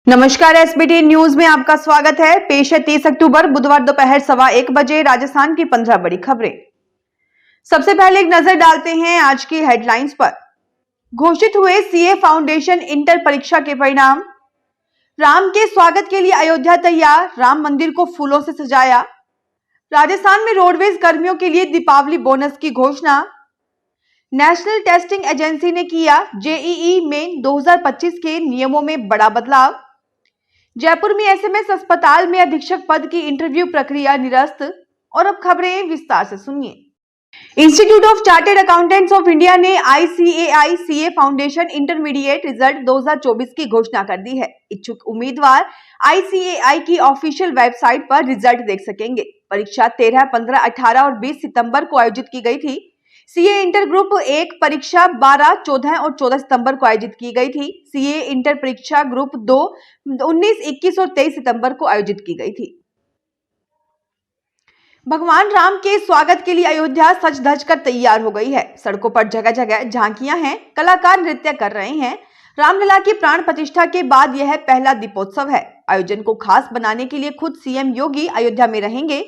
नमस्कार, SBT news में आपका स्वागत है। पेश है 30 अक्टूबर बुधवार दोपहर 1:15 बजे राजस्थान की 15 बड़ी खबरें। सबसे पहले एक नजर डालते हैं आज की हेडलाइंस पर। घोषित हुए सीए फाउंडेशन इंटर परीक्षा के परिणाम। राम के स्वागत के लिए अयोध्या तैयार, राम मंदिर को फूलों से सजाया। राजस्थान में रोडवेज कर्मियों के लिए दीपावली बोनस की घोषणा। नेशनल टेस्टिंग एजेंसी ने किया जेईई मेन 2025 के नियमों में बड़ा बदलाव। जयपुर में एसएमएस अस्पताल में अधीक्षक पद की इंटरव्यू प्रक्रिया निरस्त। और अब खबरें विस्तार से सुनिए। Institute of Chartered Accountants of India ने ICAI CA foundation intermediate result 2024 की घोषणा कर दी है। इच्छुक उम्मीदवार आईसीएआई की ऑफिशियल वेबसाइट पर रिजल्ट देख सकेंगे। परीक्षा 13, 15, 18 और 20 सितंबर को आयोजित की गई थी। सीए इंटर ग्रुप 1 परीक्षा 12, 14 और 14 सितंबर को आयोजित की गई थी। सीए इंटर परीक्षा ग्रुप 2 19, 21 और 23 सितंबर को आयोजित की गई थी। भगवान राम के स्वागत के लिए अयोध्या सज धज कर तैयार हो गई है। सड़कों पर जगह जगह झांकियां हैं, कलाकार नृत्य कर रहे हैं। रामलला की प्राण प्रतिष्ठा के बाद यह पहला दीपोत्सव है। आयोजन को खास बनाने के लिए खुद सीएम योगी अयोध्या में रहेंगे।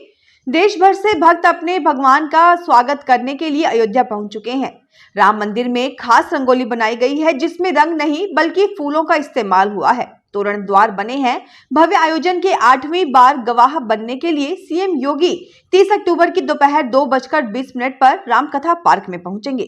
देश भर से भक्त अपने भगवान का स्वागत करने के लिए अयोध्या पहुंच चुके हैं। राम मंदिर में खास रंगोली बनाई गई है, जिसमें रंग नहीं बल्कि फूलों का इस्तेमाल हुआ है। तोरण द्वार बने हैं। भव्य आयोजन के 8वीं बार गवाह बनने के लिए सीएम योगी 30 अक्टूबर की दोपहर 2:20 पर रामकथा पार्क में पहुंचेंगे।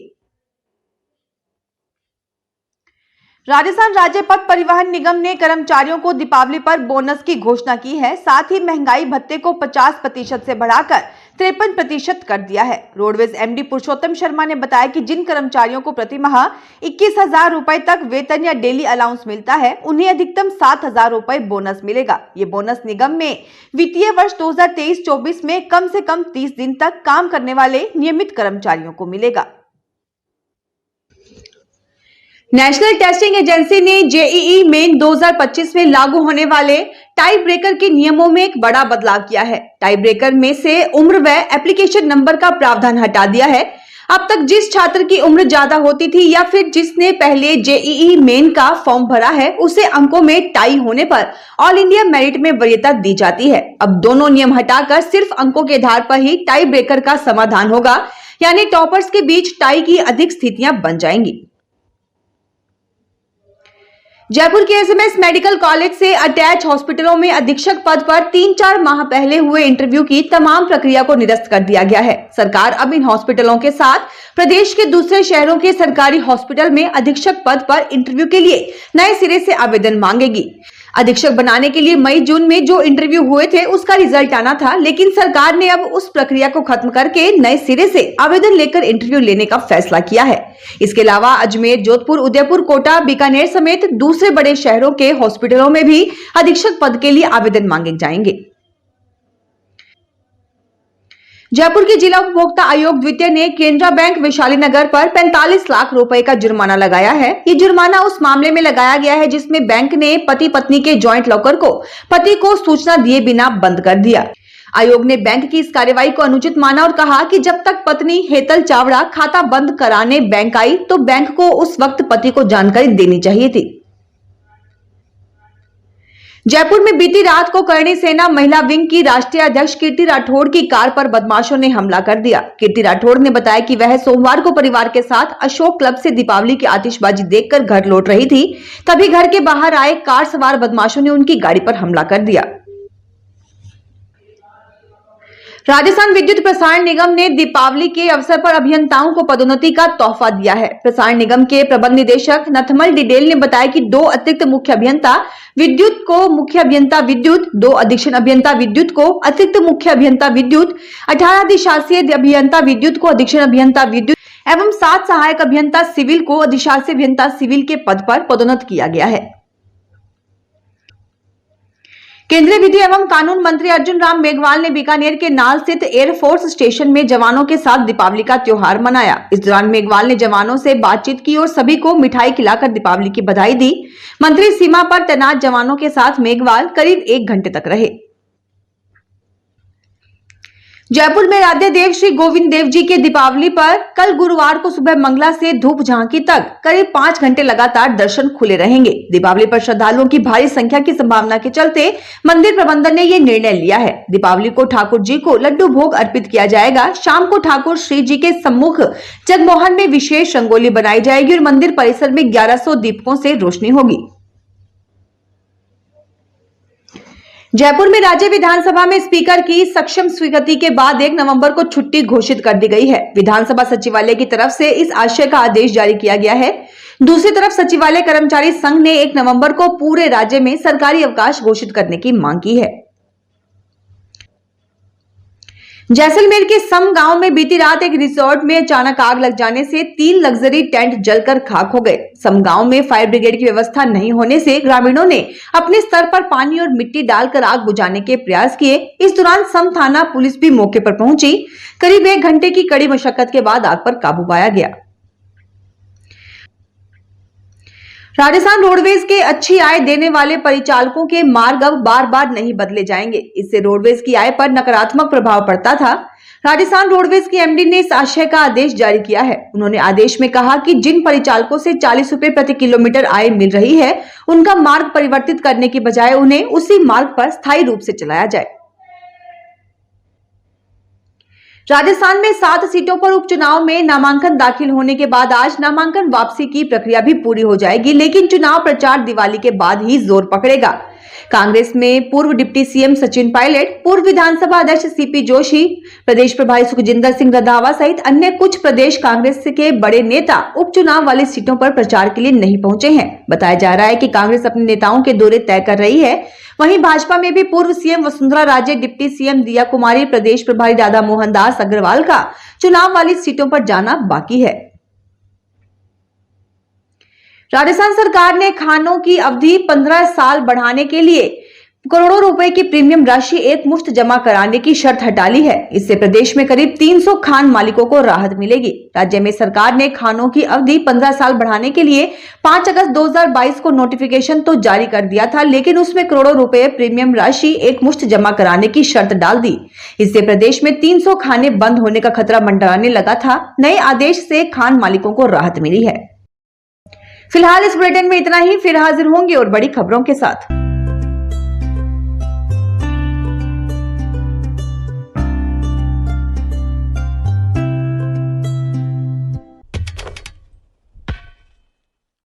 राजस्थान राज्य पथ परिवहन निगम ने कर्मचारियों को दीपावली पर बोनस की घोषणा की है। साथ ही महंगाई भत्ते को 50% से बढ़ाकर 53% कर दिया है। रोडवेज एमडी पुरुषोत्तम शर्मा ने बताया कि जिन कर्मचारियों को प्रति माह 21,000 रुपए तक वेतन या डेली अलाउंस मिलता है, उन्हें अधिकतम 7,000 रुपए बोनस मिलेगा। ये बोनस निगम में वित्तीय वर्ष 2023-24 में कम से कम 30 दिन तक काम करने वाले नियमित कर्मचारियों को मिलेगा। नेशनल टेस्टिंग एजेंसी ने जेईई मेन 2025 में लागू होने वाले टाई ब्रेकर के नियमों में एक बड़ा बदलाव किया है। टाई ब्रेकर में से उम्र व एप्लीकेशन नंबर का प्रावधान हटा दिया है। अब तक जिस छात्र की उम्र ज्यादा होती थी या फिर जिसने पहले जेईई मेन का फॉर्म भरा है, उसे अंकों में टाई होने पर ऑल इंडिया मेरिट में वरीयता दी जाती है। अब दोनों नियम हटाकर सिर्फ अंकों के आधार पर ही टाई ब्रेकर का समाधान होगा, यानी टॉपर्स के बीच टाई की अधिक स्थितियां बन जाएंगी। जयपुर के एसएमएस मेडिकल कॉलेज से अटैच हॉस्पिटलों में अधीक्षक पद पर 3-4 माह पहले हुए इंटरव्यू की तमाम प्रक्रिया को निरस्त कर दिया गया है। सरकार अब इन हॉस्पिटलों के साथ प्रदेश के दूसरे शहरों के सरकारी हॉस्पिटल में अधीक्षक पद पर इंटरव्यू के लिए नए सिरे से आवेदन मांगेगी। अधीक्षक बनाने के लिए मई-जून में जो इंटरव्यू हुए थे, उसका रिजल्ट आना था, लेकिन सरकार ने अब उस प्रक्रिया को खत्म करके नए सिरे से आवेदन लेकर इंटरव्यू लेने का फैसला किया है। इसके अलावा अजमेर, जोधपुर, उदयपुर, कोटा, बीकानेर समेत दूसरे बड़े शहरों के हॉस्पिटलों में भी अधीक्षक पद के लिए आवेदन मांगे जाएंगे। जयपुर के जिला उपभोक्ता आयोग द्वितीय ने केनरा बैंक वैशाली नगर पर 45 लाख रुपए का जुर्माना लगाया है। ये जुर्माना उस मामले में लगाया गया है जिसमें बैंक ने पति पत्नी के जॉइंट लॉकर को पति को सूचना दिए बिना बंद कर दिया। आयोग ने बैंक की इस कार्रवाई को अनुचित माना और कहा कि जब तक पत्नी हेतल चावड़ा खाता बंद कराने बैंक आई तो बैंक को उस वक्त पति को जानकारी देनी चाहिए थी। जयपुर में बीती रात को करणी सेना महिला विंग की राष्ट्रीय अध्यक्ष कीर्ति राठौड़ की कार पर बदमाशों ने हमला कर दिया। कीर्ति राठौड़ ने बताया कि वह सोमवार को परिवार के साथ अशोक क्लब से दीपावली की आतिशबाजी देखकर घर लौट रही थी। तभी घर के बाहर आए कार सवार बदमाशों ने उनकी गाड़ी पर हमला कर दिया। राजस्थान विद्युत प्रसारण निगम ने दीपावली के अवसर पर अभियंताओं को पदोन्नति का तोहफा दिया है। प्रसारण निगम के प्रबंध निदेशक नथमल डिडेल ने बताया कि 2 अतिरिक्त मुख्य अभियंता विद्युत को मुख्य अभियंता विद्युत, 2 अधीक्षण अभियंता विद्युत को अतिरिक्त मुख्य अभियंता विद्युत, 18 अधिशासी अभियंता विद्युत को अधीक्षण अभियंता विद्युत एवं 7 सहायक अभियंता सिविल को अधिशासी अभियंता सिविल के पद पर पदोन्नत किया गया है। केंद्रीय विधि एवं कानून मंत्री अर्जुन राम मेघवाल ने बीकानेर के नाल स्थित एयरफोर्स स्टेशन में जवानों के साथ दीपावली का त्योहार मनाया। इस दौरान मेघवाल ने जवानों से बातचीत की और सभी को मिठाई खिलाकर दीपावली की बधाई दी। मंत्री सीमा पर तैनात जवानों के साथ मेघवाल करीब 1 घंटे तक रहे। जयपुर में आराध्य देव श्री गोविंद देव जी के दीपावली पर कल गुरुवार को सुबह मंगला से धूप झांकी तक करीब 5 घंटे लगातार दर्शन खुले रहेंगे। दीपावली पर श्रद्धालुओं की भारी संख्या की संभावना के चलते मंदिर प्रबंधन ने ये निर्णय लिया है। दीपावली को ठाकुर जी को लड्डू भोग अर्पित किया जाएगा। शाम को ठाकुर श्री जी के सम्मुख जगमोहन में विशेष रंगोली बनाई जाएगी और मंदिर परिसर में 1100 दीपकों से रोशनी होगी। जयपुर में राज्य विधानसभा में स्पीकर की सक्षम स्वीकृति के बाद 1 नवंबर को छुट्टी घोषित कर दी गई है। विधानसभा सचिवालय की तरफ से इस आशय का आदेश जारी किया गया है। दूसरी तरफ सचिवालय कर्मचारी संघ ने 1 नवंबर को पूरे राज्य में सरकारी अवकाश घोषित करने की मांग की है। जैसलमेर के सम गांव में बीती रात एक रिसोर्ट में अचानक आग लग जाने से 3 लग्जरी टेंट जलकर खाक हो गए। सम गांव में फायर ब्रिगेड की व्यवस्था नहीं होने से ग्रामीणों ने अपने स्तर पर पानी और मिट्टी डालकर आग बुझाने के प्रयास किए। इस दौरान सम थाना पुलिस भी मौके पर पहुंची। करीब 1 घंटे की कड़ी मशक्कत के बाद आग पर काबू पाया गया। राजस्थान रोडवेज के अच्छी आय देने वाले परिचालकों के मार्ग अब बार बार नहीं बदले जाएंगे। इससे रोडवेज की आय पर नकारात्मक प्रभाव पड़ता था। राजस्थान रोडवेज की एमडी ने इस आशय का आदेश जारी किया है। उन्होंने आदेश में कहा कि जिन परिचालकों से 40 रुपए प्रति किलोमीटर आय मिल रही है, उनका मार्ग परिवर्तित करने की बजाय उन्हें उसी मार्ग पर स्थायी रूप से चलाया जाए। राजस्थान में 7 सीटों पर उपचुनाव में नामांकन दाखिल होने के बाद आज नामांकन वापसी की प्रक्रिया भी पूरी हो जाएगी, लेकिन चुनाव प्रचार दिवाली के बाद ही जोर पकड़ेगा। कांग्रेस में पूर्व डिप्टी सीएम सचिन पायलट, पूर्व विधानसभा अध्यक्ष सीपी जोशी, प्रदेश प्रभारी सुखजिंदर सिंह रंधावा सहित अन्य कुछ प्रदेश कांग्रेस के बड़े नेता उपचुनाव वाली सीटों पर प्रचार के लिए नहीं पहुंचे हैं। बताया जा रहा है कि कांग्रेस अपने नेताओं के दौरे तय कर रही है। वहीं भाजपा में भी पूर्व CM Vasundhara Raje, deputy CM दिया कुमारी, प्रदेश प्रभारी राधा मोहन दास अग्रवाल का चुनाव वाली सीटों पर जाना बाकी है। राजस्थान सरकार ने खानों की अवधि 15 साल बढ़ाने के लिए करोड़ों रुपए की प्रीमियम राशि एक मुश्त जमा कराने की शर्त हटा ली है। इससे प्रदेश में करीब 300 खान मालिकों को राहत मिलेगी। राज्य में सरकार ने खानों की अवधि 15 साल बढ़ाने के लिए 5 अगस्त 2022 को नोटिफिकेशन तो जारी कर दिया था, लेकिन उसमें करोड़ों रुपए प्रीमियम राशि एक मुश्त जमा कराने की शर्त डाल दी। इससे प्रदेश में 300 खाने बंद होने का खतरा मंडराने लगा था। नए आदेश से खान मालिकों को राहत मिली है। फिलहाल इस बुलेटिन में इतना ही। फिर हाजिर होंगे और बड़ी खबरों के साथ।